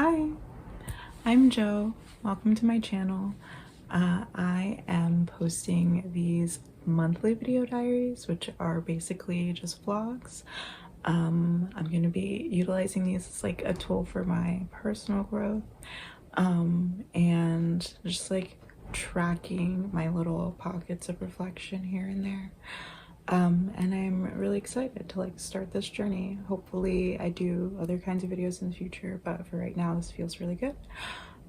Hi, I'm Joe. Welcome to my channel. I am posting these monthly video diaries, which are basically just vlogs. I'm going to be utilizing these as like a tool for my personal growth and just like tracking my little pockets of reflection here and there. And I'm really excited to like start this journey. Hopefully I do other kinds of videos in the future, but for right now this feels really good.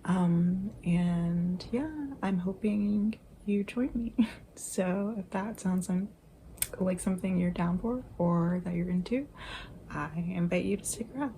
And yeah, I'm hoping you join me. So if that sounds like something you're down for or that you're into, I invite you to stick around.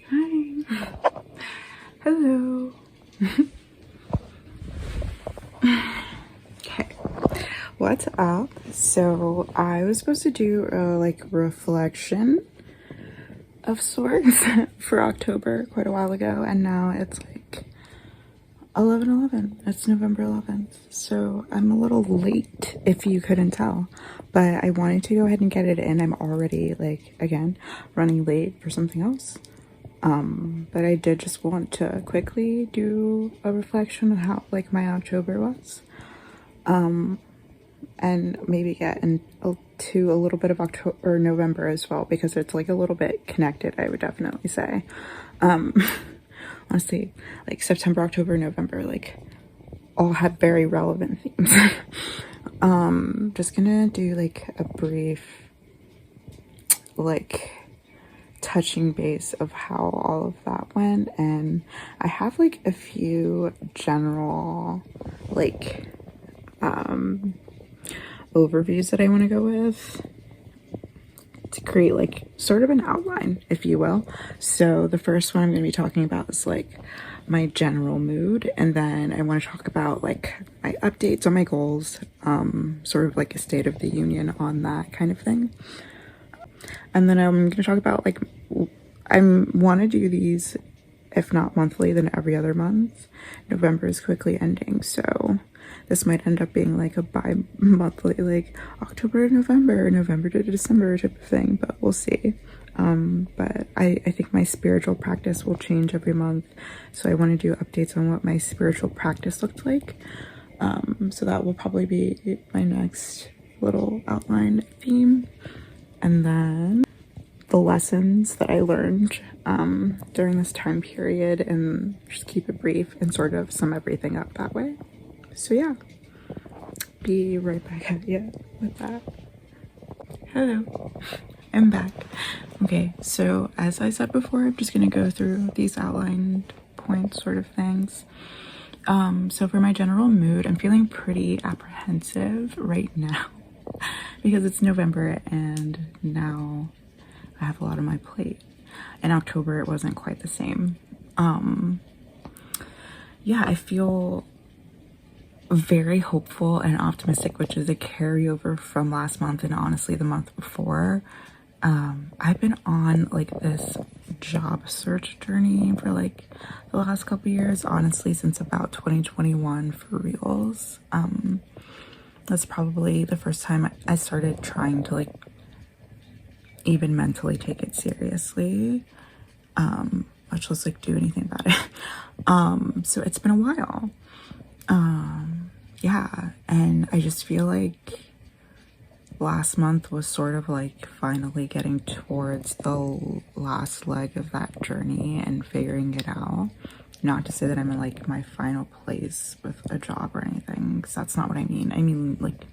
Hi. Hello. Okay. What's up? So I was supposed to do a like reflection of sorts for October quite a while ago, and now it's like 11/11. It's November 11th, so I'm a little late if you couldn't tell, but I wanted to go ahead and get it in. I'm already like, again, running late for something else. But I did just want to quickly do a reflection of how like my October was. And maybe get into a little bit of October or November as well, because it's like a little bit connected, I would definitely say. Honestly, like September, October, November, like all have very relevant themes. Just gonna do like a brief like touching base of how all of that went, and I have like a few general like overviews that I want to go with to create like sort of an outline, if you will. So the first one I'm going to be talking about is like my general mood, and then I want to talk about like my updates on my goals, sort of like a state of the union on that kind of thing. And then I'm going to talk about like I want to do these, if not monthly, then every other month. November is quickly ending, so this might end up being like a bi-monthly, like October to November, November to December type of thing, but we'll see. But I think my spiritual practice will change every month, so I want to do updates on what my spiritual practice looked like. So that will probably be my next little outline theme. And then the lessons that I learned during this time period, and just keep it brief and sort of sum everything up that way. So yeah, be right back at you with that. Hello, I'm back. Okay, so as I said before, I'm just gonna go through these outlined points sort of things. So for my general mood, I'm feeling pretty apprehensive right now because it's November and now I have a lot on my plate. In October, it wasn't quite the same. Yeah, I feel very hopeful and optimistic, which is a carryover from last month and honestly the month before. I've been on like this job search journey for like the last couple years, honestly since about 2021 for reals. That's probably the first time I started trying to like even mentally take it seriously, much less like do anything about it. So it's been a while. Yeah, and I just feel like last month was sort of like finally getting towards the last leg of that journey and figuring it out. Not to say that I'm in like my final place with a job or anything, because that's not what I mean. I mean like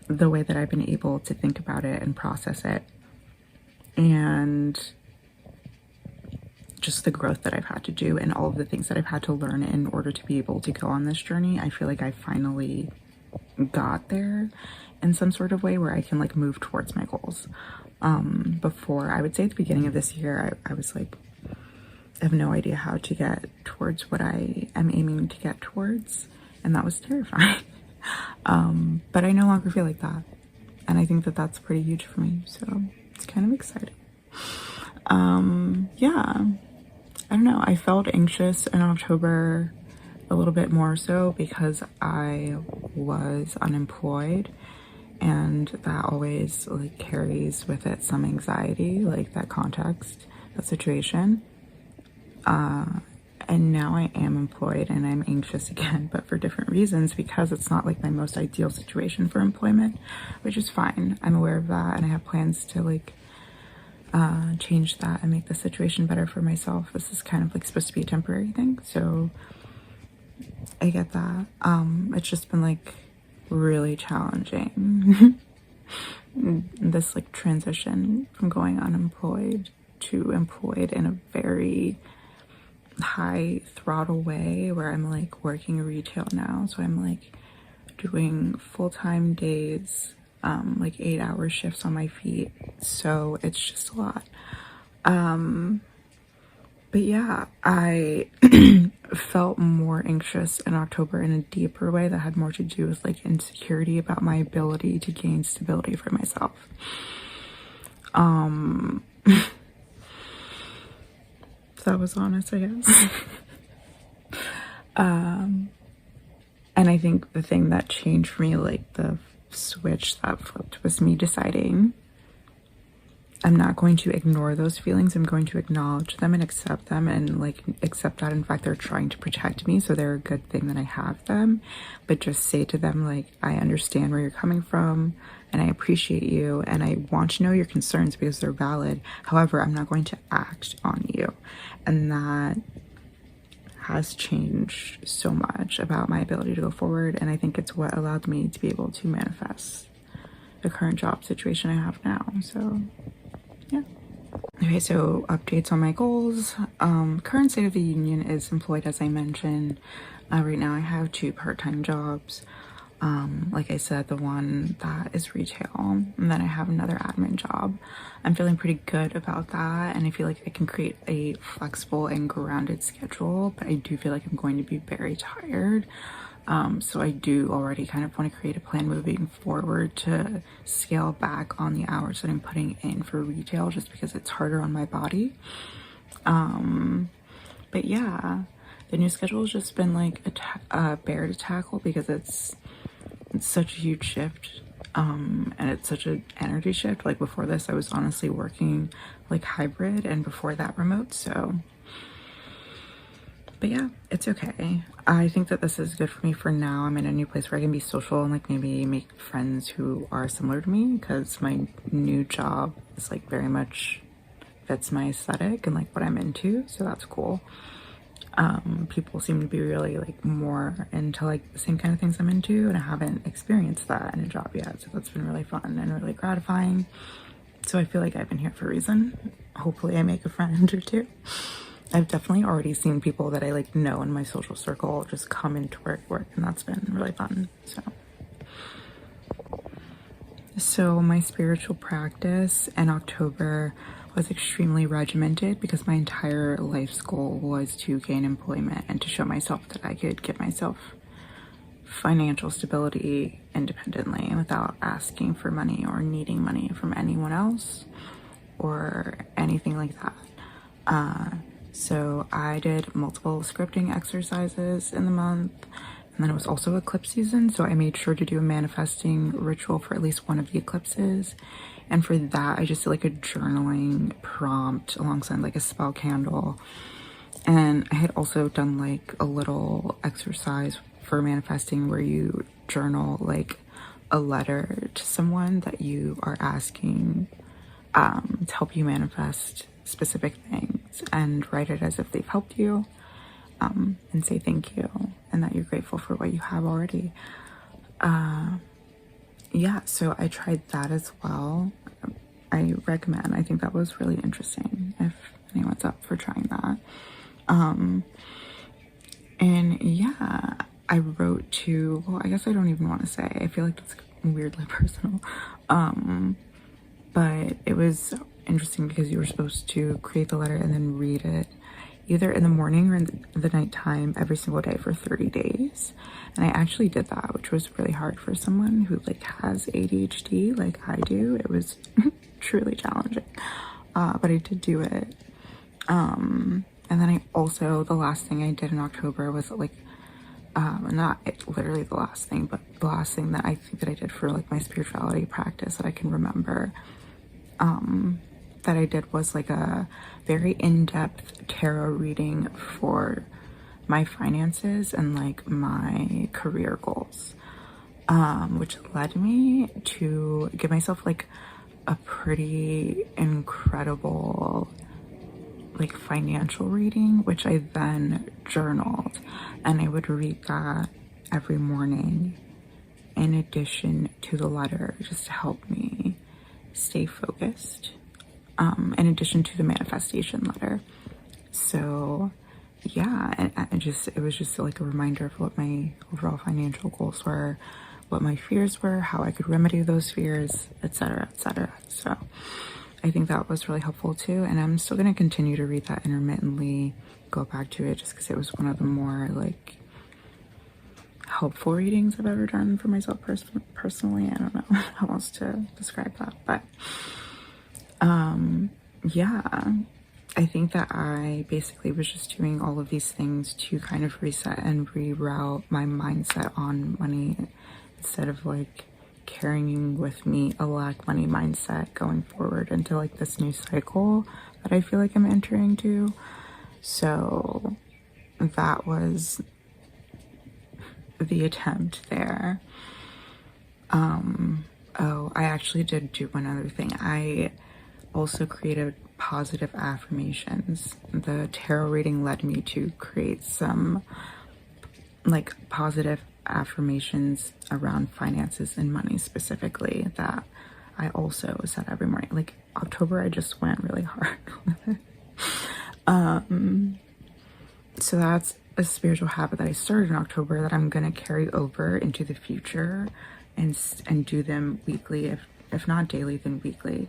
the way that I've been able to think about it and process it, and just the growth that I've had to do and all of the things that I've had to learn in order to be able to go on this journey. I feel like I finally got there in some sort of way where I can like move towards my goals. Before, I would say at the beginning of this year, I was like, I have no idea how to get towards what I am aiming to get towards, and that was terrifying. But I no longer feel like that, and I think that that's pretty huge for me, so it's kind of exciting. Yeah, I don't know, I felt anxious in October a little bit more so because I was unemployed, and that always like carries with it some anxiety, like that context, that situation. And now I am employed and I'm anxious again, but for different reasons, because it's not like my most ideal situation for employment, which is fine. I'm aware of that, and I have plans to like change that and make the situation better for myself. This is kind of like supposed to be a temporary thing, so I get that. It's just been like really challenging this like transition from going unemployed to employed in a very high throttle way, where I'm like working retail now, so I'm like doing full-time days, like 8-hour shifts on my feet, so it's just a lot. But yeah, I felt more anxious in October in a deeper way that had more to do with like insecurity about my ability to gain stability for myself. So that was honest, I guess. And I think the thing that changed for me, like the switch that flipped, was me deciding I'm not going to ignore those feelings. I'm going to acknowledge them and accept them, and like accept that in fact they're trying to protect me, so they're a good thing that I have them. But just say to them, like, I understand where you're coming from and I appreciate you and I want to know your concerns because they're valid. However, I'm not going to act on you. And that has changed so much about my ability to go forward, and I think it's what allowed me to be able to manifest the current job situation I have now. So yeah. Okay, so updates on my goals. Current state of the union is employed, as I mentioned. Right now I have 2 part-time jobs. Like I said, the one that is retail, and then I have another admin job. I'm feeling pretty good about that, and I feel like I can create a flexible and grounded schedule, but I do feel like I'm going to be very tired. So I do already kind of want to create a plan moving forward to scale back on the hours that I'm putting in for retail, just because it's harder on my body. But yeah, the new schedule has just been like a bear to tackle because it's such a huge shift. And it's such an energy shift. Like before this, I was honestly working like hybrid, and before that remote. So but yeah, it's okay. I think that this is good for me for now. I'm in a new place where I can be social and like maybe make friends who are similar to me, because my new job is like very much fits my aesthetic and like what I'm into, so that's cool. People seem to be really like more into like the same kind of things I'm into, and I haven't experienced that in a job yet, so that's been really fun and really gratifying. So I feel like I've been here for a reason. Hopefully I make a friend or two. I've definitely already seen people that I like know in my social circle just come into work, and that's been really fun. So my spiritual practice in October was extremely regimented because my entire life's goal was to gain employment and to show myself that I could give myself financial stability independently without asking for money or needing money from anyone else or anything like that. So I did multiple scripting exercises in the month, and then it was also eclipse season, so I made sure to do a manifesting ritual for at least one of the eclipses. And for that, I just did like a journaling prompt alongside like a spell candle. And I had also done like a little exercise for manifesting where you journal like a letter to someone that you are asking to help you manifest specific things, and write it as if they've helped you, and say thank you and that you're grateful for what you have already. Yeah, so I tried that as well. I recommend. I think that was really interesting if anyone's up for trying that. And yeah, I wrote to, well, I guess I don't even want to say, I feel like that's weirdly personal. But it was interesting because you were supposed to create the letter and then read it either in the morning or in the nighttime every single day for 30 days. And I actually did that, which was really hard for someone who like has ADHD like I do. It was truly challenging, but I did do it. And then I also, the last thing I did in October was like, not literally the last thing, but the last thing that I think that I did for like my spirituality practice that I can remember, that I did was like a very in-depth tarot reading for my finances and like my career goals, which led me to give myself like a pretty incredible like financial reading, which I then journaled, and I would read that every morning in addition to the letter, just to help me stay focused, in addition to the manifestation letter. So yeah, and it was just like a reminder of what my overall financial goals were, what my fears were, how I could remedy those fears, etc., etc. So I think that was really helpful too, and I'm still going to continue to read that intermittently, go back to it just because it was one of the more like helpful readings I've ever done for myself personally. I don't know how else to describe that, but yeah, I think that I basically was just doing all of these things to kind of reset and reroute my mindset on money, instead of like carrying with me a lack money mindset going forward into like this new cycle that I feel like I'm entering to. So that was the attempt there. Oh, I actually did do one other thing. I also created positive affirmations. The tarot reading led me to create some like positive affirmations around finances and money specifically that I also said every morning. Like October, I just went really hard with it. So that's a spiritual habit that I started in October that I'm gonna carry over into the future and do them weekly, if not daily, then weekly.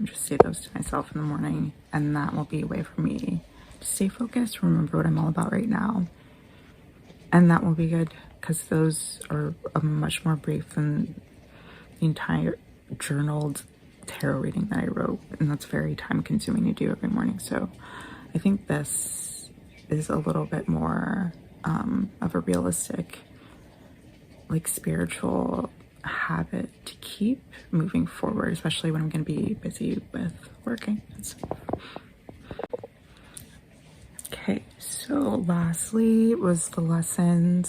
Just say those to myself in the morning, and that will be a way for me to stay focused, remember what I'm all about right now. And that will be good because those are much more brief than the entire journaled tarot reading that I wrote, and that's very time consuming to do every morning. So I think this is a little bit more of a realistic, like spiritual habit to keep moving forward, especially when I'm going to be busy with working and stuff. Okay, so lastly was the lesson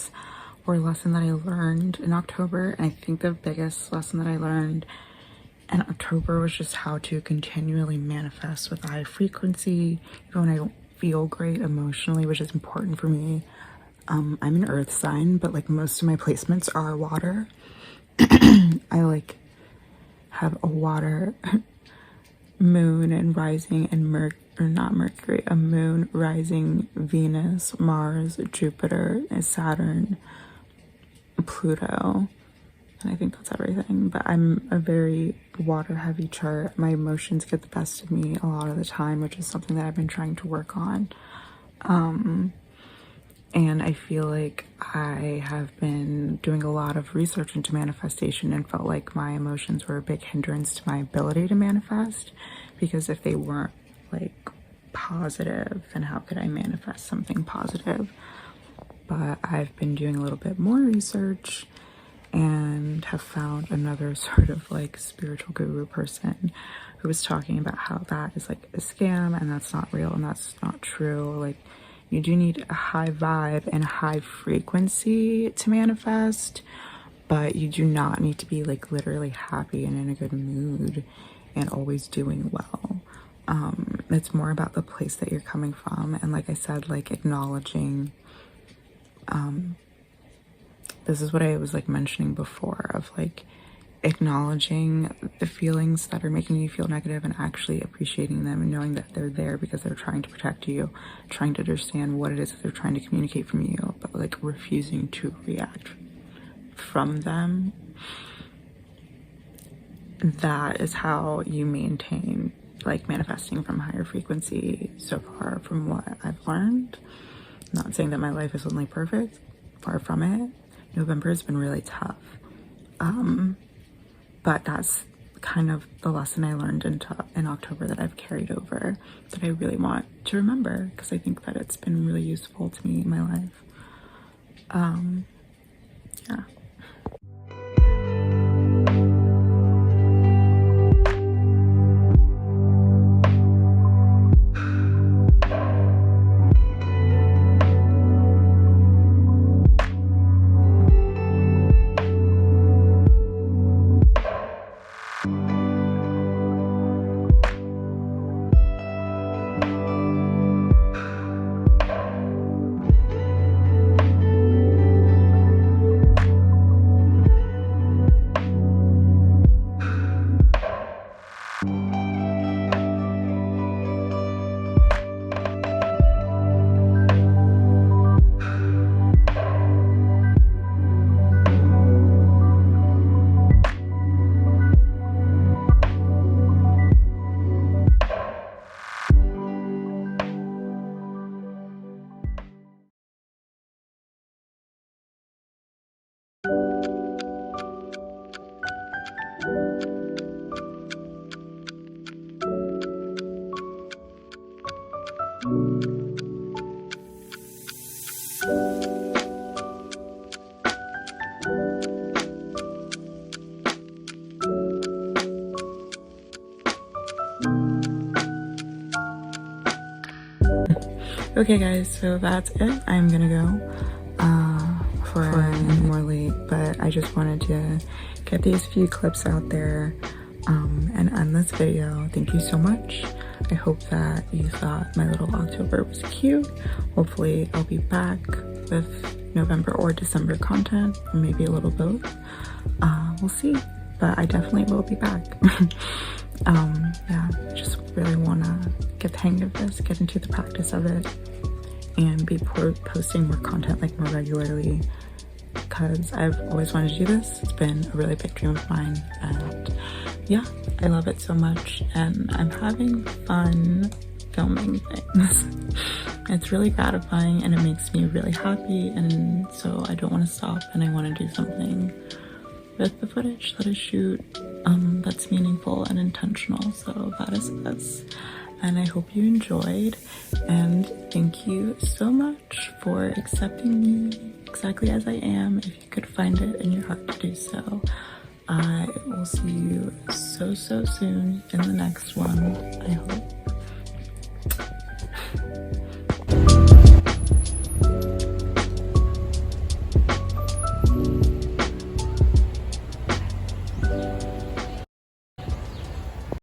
that I learned in October. And I think the biggest lesson that I learned in October was just how to continually manifest with high frequency, even when I don't feel great emotionally, which is important for me. I'm an earth sign, but like most of my placements are water. I like have a water moon and rising and not Mercury, a moon, rising, Venus, Mars, Jupiter, and Saturn, Pluto, and I think that's everything. But I'm a very water heavy chart. My emotions get the best of me a lot of the time, which is something that I've been trying to work on. And I feel like I have been doing a lot of research into manifestation and felt like my emotions were a big hindrance to my ability to manifest, because if they weren't like positive, then how could I manifest something positive? But I've been doing a little bit more research and have found another sort of like spiritual guru person who was talking about how that is like a scam and that's not real and that's not true. Like, you do need a high vibe and a high frequency to manifest, but you do not need to be like literally happy and in a good mood and always doing well. It's more about the place that you're coming from. And like I said, like acknowledging, this is what I was like mentioning before, of like acknowledging the feelings that are making you feel negative and actually appreciating them and knowing that they're there because they're trying to protect you, trying to understand what it is that they're trying to communicate from you, but like refusing to react from them. That is how you maintain like manifesting from higher frequency so far from what I've learned. Not saying that my life is only perfect, far from it. November has been really tough. But that's kind of the lesson I learned in October that I've carried over, that I really want to remember, because I think that it's been really useful to me in my life. Yeah. Okay guys, so that's it. I'm gonna go for I'm more late, but I just wanted to get these few clips out there and end this video. Thank you so much. I hope that you thought my little October was cute. Hopefully I'll be back with November or December content, or maybe a little both. We'll see, but I definitely will be back. Yeah, just really want to get the hang of this, get into the practice of it, and be posting more content like more regularly, because I've always wanted to do this. It's been a really big dream of mine, and yeah, I love it so much, and I'm having fun filming things. It's really gratifying and it makes me really happy, and so I don't want to stop, and I want to do something with the footage that I shoot that's meaningful and intentional. So that is this, and I hope you enjoyed, and thank you so much for accepting me exactly as I am, if you could find it in your heart to do so. I will see you so soon in the next one, I hope.